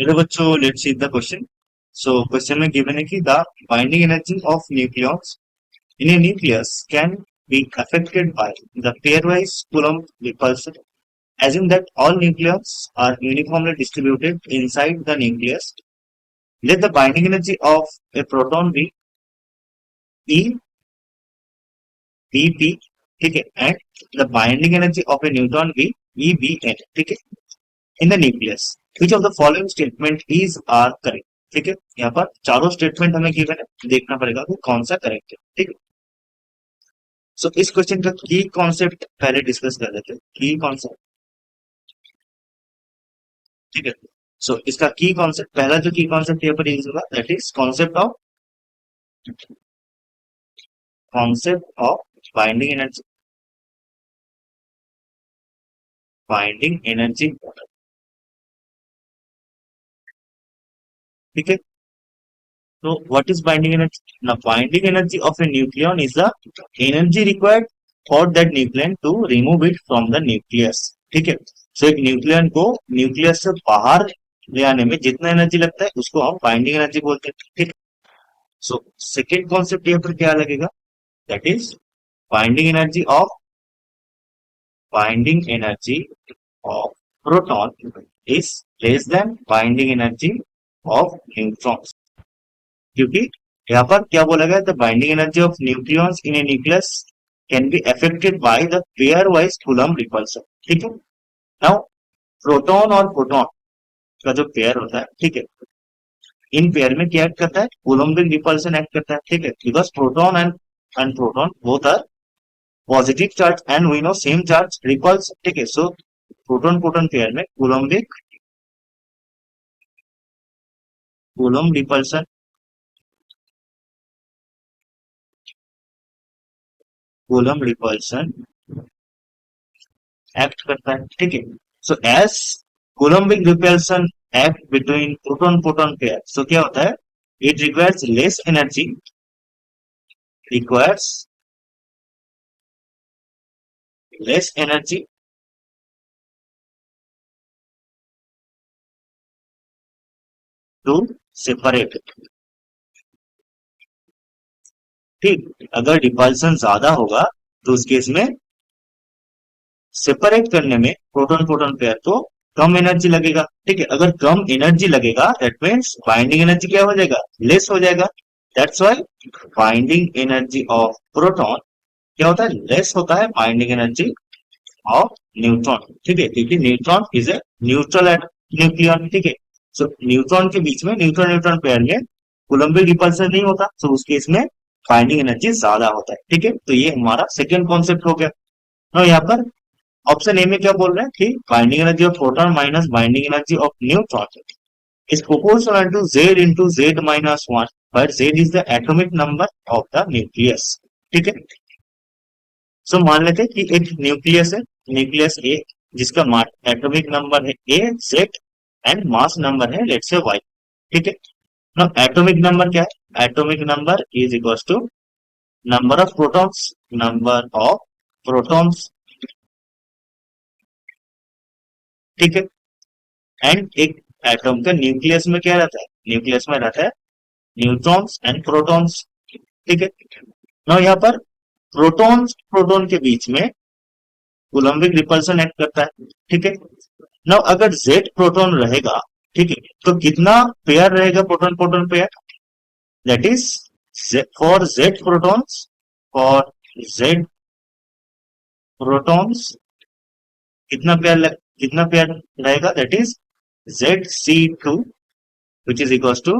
Hello बच्चों, let's see the question. So question में given है कि the binding energy of nucleons in A nucleus can be affected by the pairwise coulomb repulsion. Assume that all nucleons are uniformly distributed inside the nucleus. Let the binding energy of a proton be E BP, ठीक है, and the binding energy of a neutron be EBN, ठीक है, in the nucleus. Which of the following statement is are correct? ठीक है, यहाँ पर चारों statement हमें गिवन है, देखना पड़ेगा कि कौन सा करेक्ट है। ठीक है, सो इस क्वेश्चन का की कॉन्सेप्ट पहले डिस्कस कर लेते हैं। की कॉन्सेप्ट, ठीक है, सो इसका की कॉन्सेप्ट, पहला जो की कॉन्सेप्ट यहाँ पर यूज होगा that is concept of binding energy, binding energy, ठीक है। So what is binding energy? Now binding energy of a nucleon is the energy required for that nucleon to remove it from the nucleus. ठीक है, सो एक nucleon को nucleus से बाहर ले आने में जितना एनर्जी लगता है उसको हम बाइंडिंग एनर्जी बोलते हैं। ठीक, सो सेकेंड कॉन्सेप्ट यहाँ पर क्या लगेगा, that is binding energy of binding energy of proton is less than binding energy of neutrons. क्योंकि यहाँ पर क्या बोला गया, the binding energy of nucleons in A nucleus can be affected by the pair wise coulomb repulsion. ठीक है, now proton और proton का जो पेयर होता है, ठीक है, इन पेयर में क्या एक्ट करता है, कूलम्बिक रिपल्सन एक्ट करता है। ठीक है, because proton and proton both are positive charge and we know same charge repels. ठीक है, सो प्रोटॉन प्रोटॉन पेयर में Coulomb repulsion Coulomb repulsion act करता है। ठीक है, so as Coulombic repulsion act between proton proton pair, so क्या होता है, it requires less energy to separate. ठीक, अगर रिपल्सन ज्यादा होगा तो उस केस में सेपरेट करने में प्रोटॉन प्रोटॉन पेयर को कम एनर्जी लगेगा। ठीक है, अगर कम एनर्जी लगेगा दैट मीन्स बाइंडिंग एनर्जी क्या हो जाएगा, लेस हो जाएगा। That's why binding energy of proton क्या होता है, लेस होता है बाइंडिंग एनर्जी ऑफ न्यूट्रॉन। ठीक है, क्योंकि neutron is a neutral at nucleon. ठीक है, सो न्यूट्रॉन के बीच में न्यूट्रॉन न्यूट्रॉन पेयर में कोलम्बिक रिपल्सन नहीं होता, सो उस केस में बाइंडिंग एनर्जी ज्यादा होता है। ठीक है, तो ये हमारा सेकेंड कॉन्सेप्ट हो गया। तो यहाँ पर ऑप्शन ए में क्या बोल रहे हैं कि binding energy of proton minus binding energy of neutron is proportional to z into z minus 1, where z is the atomic number of the nucleus. ठीक है, सो मान लेते हैं कि एक न्यूक्लियस है, न्यूक्लियस ए, जिसका एटॉमिक नंबर है A, Z and mass number है लेट्स से वाई। ठीक है, ना एटॉमिक नंबर क्या है, atomic number is equals to number of protons. ठीक है, एंड एक एटम का न्यूक्लियस में क्या रहता है, न्यूक्लियस में रहता है न्यूट्रॉन्स एंड प्रोटॉन्स। ठीक है, ना यहाँ पर प्रोटॉन्स प्रोटॉन के बीच में कोलम्बिक रिपल्सन एक्ट करता है। ठीक है, ना अगर जेड प्रोटॉन रहेगा, ठीक है, तो कितना पेयर रहेगा proton proton pair, that is for Z protons, for Z protons कितना पेयर रहेगा, that is ZC2 which is equals to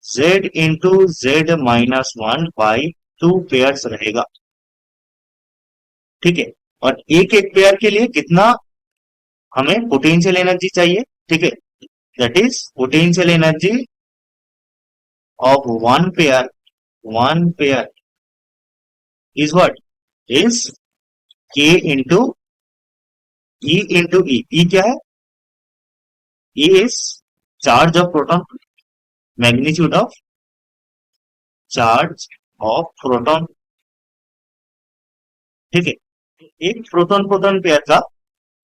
Z into Z minus 1 by 2 pairs रहेगा। ठीक है, और एक एक पेयर के लिए कितना हमें पोटेंशियल एनर्जी चाहिए। ठीक है, that is potential energy of one pair is what, is K into E क्या है, E is charge of proton, magnitude of charge of proton। ठीक है, एक प्रोटॉन प्रोटॉन पेयर का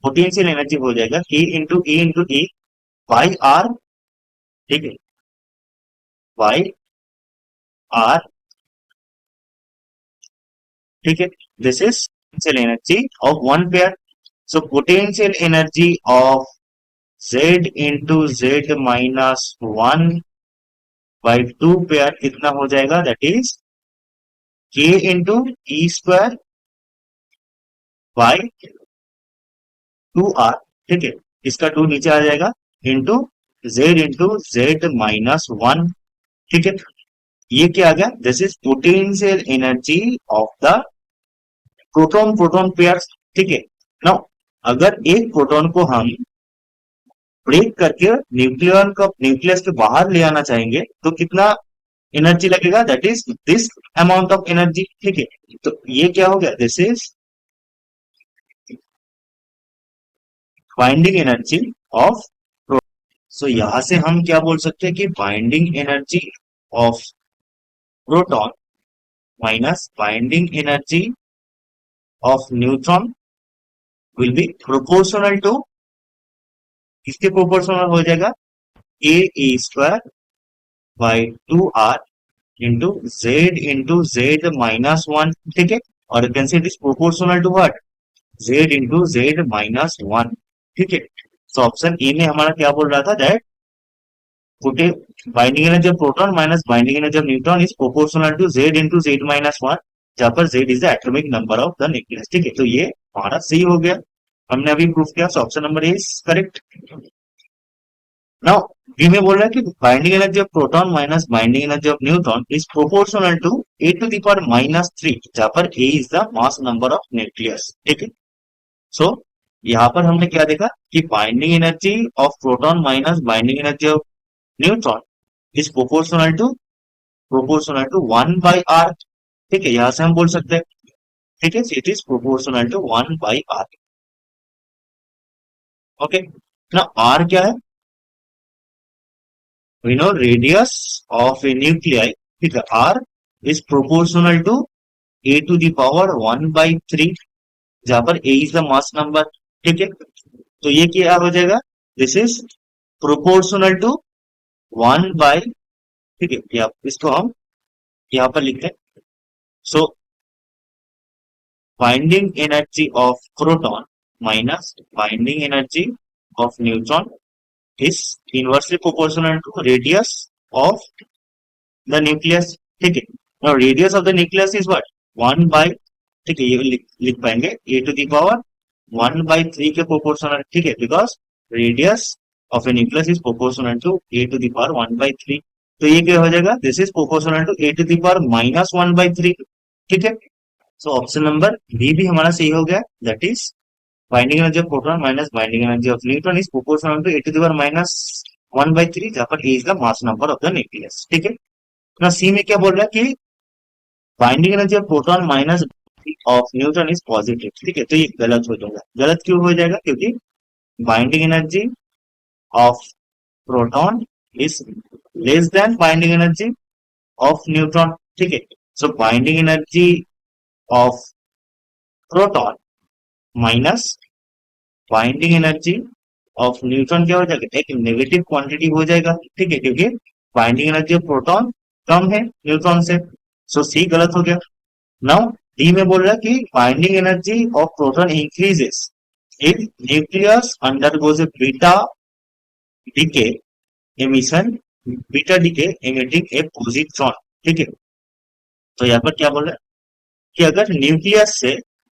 पोटेंशियल एनर्जी हो जाएगा K into e by R ठीक है, वाई आर, ठीक है, this is potential energy of one pair. So potential energy of Z into Z minus one by two pair कितना हो जाएगा, that is K into e square by two R. ठीक है, इसका टू नीचे आ जाएगा इंटू जेड माइनस वन. ठीक है, ये क्या आ गया, this is potential energy of the proton proton pair. ठीक है, नाउ अगर एक प्रोटॉन को हम ब्रेक करके न्यूक्लियस के बाहर ले आना चाहेंगे तो कितना एनर्जी लगेगा, that is this amount of energy. ठीक है, तो ये क्या हो गया, this is binding energy of proton. So यहां से हम क्या बोल सकते हैं कि binding energy of proton minus binding energy of neutron will be proportional to, इसके प्रोपोर्शनल हो जाएगा A E square by two R into Z minus one. ठीक है, और you can say it is proportional to what, Z into Z minus one. ठीक है, तो option A में हमारा क्या बोल रहा था, that binding energy of proton minus binding energy of neutron is proportional to Z into Z minus one, जहां पर Z is the atomic number of the nucleus. ठीक है, तो ये हमारा सही हो गया, हमने अभी प्रूफ किया. So option number A is correct. Now B में बोल रहा है कि binding energy of proton minus binding energy of neutron is proportional to A to the power minus three, जहां पर A is the mass number of nucleus. ठीक है, so यहाँ पर हमने क्या देखा कि binding energy of proton minus binding energy of neutron is proportional to one by R. ठीक है, यहां से हम बोल सकते हैं. ठीक है, it is proportional to one by R. Okay, ना आर क्या है, we know radius of a nuclei. ठीक है, r is proportional to a to the power 1 by 3, जहां पर a is the mass number. ठीक है, तो ये क्या हो जाएगा, this is proportional to 1 by, ठीक है, इसको हम यहां पर लिखते हैं. So binding energy of proton minus binding energy of neutron is inversely proportional to radius of the nucleus. ठीक है, now radius of the nucleus is what, 1 by, ठीक है, ये लिख पाएंगे a to the power 1 by 3 के proportional. ठीक है, because radius of a nucleus is proportional to a to the power 1 by 3. तो ये क्या हो जाएगा, this is proportional to a to the power minus 1 by 3. ठीक है, सो ऑप्शन नंबर बी भी हमारा सही हो गया, that is binding energy of proton minus binding energy of neutron is proportional to A to the power minus 1 by 3, जहां पर A is the mass number of the nucleus. ठीक है, ना सी में क्या बोल रहा है कि binding energy of proton minus of neutron is positive. ठीक है, तो ये गलत हो जाएगा. गलत क्यों हो जाएगा, क्योंकि binding energy of proton is less than binding energy of neutron. ठीक है, so binding energy of proton minus binding energy of neutron क्या हो जाएगा, एक नेगेटिव क्वांटिटी हो जाएगा. ठीक है, क्योंकि बाइंडिंग एनर्जी ऑफ प्रोटॉन कम है न्यूट्रॉन से. सो सी गलत हो गया. नाउ डी में बोल रहा है कि binding energy of proton increases if nucleus undergoes A beta decay emission, beta decay emitting A positron. ठीक है, तो यहाँ पर क्या बोल रहा है कि अगर न्यूक्लियस से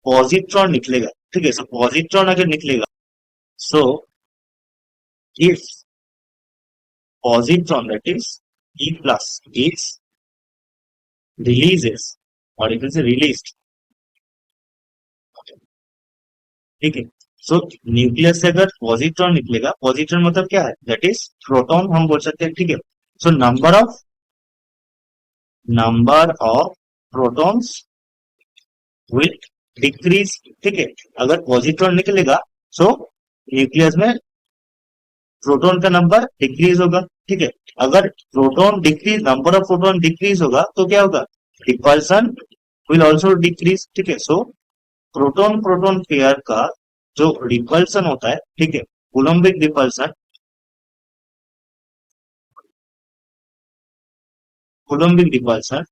पॉजिट्रॉन निकलेगा, ठीक है, सो पॉजिट्रॉन अगर निकलेगा, so if positron, that is E plus, is releases, or you can say released. ठीक है, सो न्यूक्लियस से अगर पॉजिट्रॉन निकलेगा, पॉजिट्रॉन मतलब क्या है, दैट इज प्रोटॉन हम बोल सकते हैं. ठीक है, so number of protons will decrease. ठीक है, अगर पॉजिट्रॉन निकलेगा, सो न्यूक्लियस में प्रोटॉन का नंबर डिक्रीज होगा. ठीक है, अगर proton decrease, number of proton decrease होगा तो क्या होगा, रिपल्सन विल ऑल्सो डिक्रीज. ठीक है, सो प्रोटॉन प्रोटॉन पेयर का जो रिपल्सन होता है, ठीक है, कूलम्बिक रिपल्सन, कोलम्बिक रिपल्सन,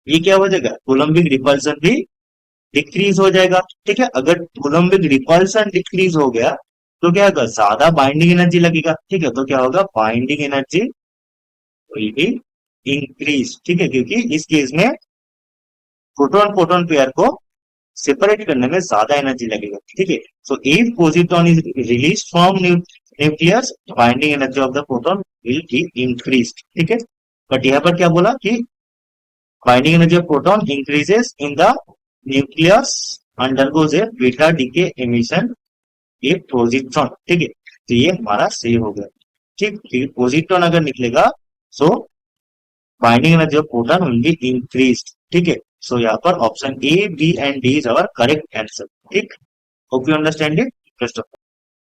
ये क्या हो जाएगा, कोलम्बिक रिपल्सन भी डिक्रीज हो जाएगा। ठीक है, अगर कोलम्बिक रिपल्सन डिक्रीज हो गया तो क्या होगा, ज्यादा बाइंडिंग एनर्जी लगेगा। ठीक है, तो क्या होगा, binding energy will be increase. ठीक है, क्योंकि इस केस में प्रोटॉन प्रोटॉन पेयर को सेपरेट करने में ज्यादा एनर्जी लगेगा। ठीक है, so if positron is release from nucleus, binding energy of the proton will be increase. ठीक है, बट यहाँ पर क्या बोला कि binding energy of proton increases in the nucleus undergoes A beta decay emission A positron. ठीक है, तो ये हमारा सही हो गया। ठीक, पोजिट्रॉन अगर निकलेगा so binding energy of proton will be increase. ठीक है, सो यहाँ पर option A B and D is our correct answer. ठीक, होप यू अंडरस्टैंड इट।